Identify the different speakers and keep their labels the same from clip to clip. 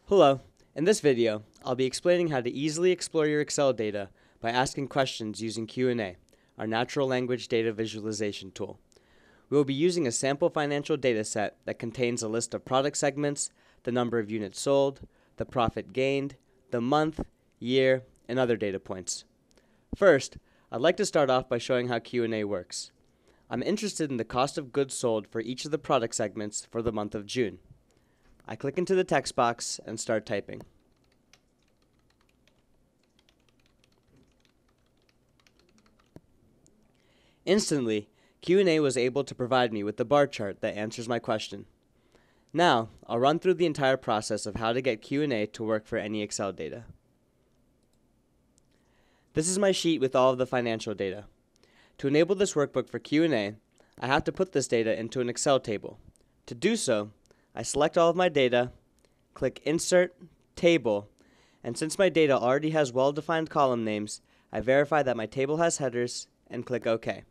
Speaker 1: Hello. In this video, I'll be explaining how to easily explore your Excel data by asking questions using Q&A, our natural language data visualization tool. We will be using a sample financial data set that contains a list of product segments, the number of units sold, the profit gained, the month, year, and other data points. First, I'd like to start off by showing how Q&A works. I'm interested in the cost of goods sold for each of the product segments for the month of June. I click into the text box and start typing. Instantly, Q&A was able to provide me with the bar chart that answers my question. Now, I'll run through the entire process of how to get Q&A to work for any Excel data. This is my sheet with all of the financial data. To enable this workbook for Q&A, I have to put this data into an Excel table. To do so, I select all of my data, click Insert, Table, and since my data already has well-defined column names, I verify that my table has headers and click OK.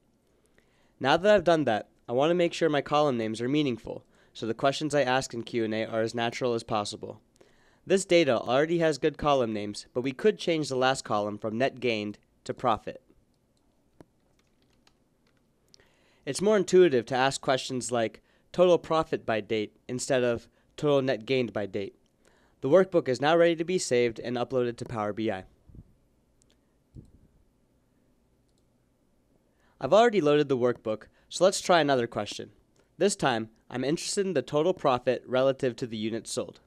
Speaker 1: Now that I've done that, I want to make sure my column names are meaningful, so the questions I ask in Q&A are as natural as possible. This data already has good column names, but we could change the last column from net gained to profit. It's more intuitive to ask questions like total profit by date instead of total net gained by date. The workbook is now ready to be saved and uploaded to Power BI. I've already loaded the workbook, so let's try another question. This time, I'm interested in the total profit relative to the units sold.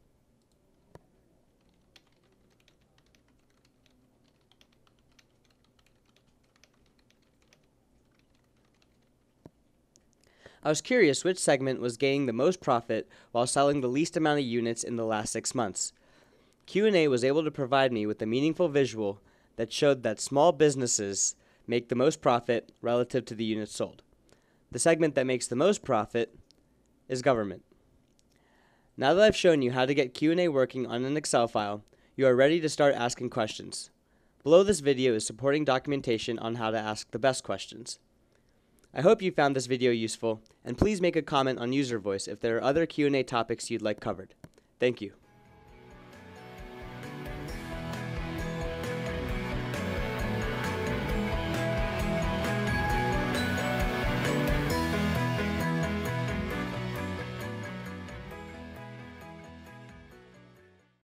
Speaker 1: I was curious which segment was gaining the most profit while selling the least amount of units in the last 6 months. Q&A was able to provide me with a meaningful visual that showed that small businesses make the most profit relative to the units sold. The segment that makes the most profit is government. Now that I've shown you how to get Q&A working on an Excel file, you are ready to start asking questions. Below this video is supporting documentation on how to ask the best questions. I hope you found this video useful, and please make a comment on User Voice if there are other Q&A topics you'd like covered. Thank you.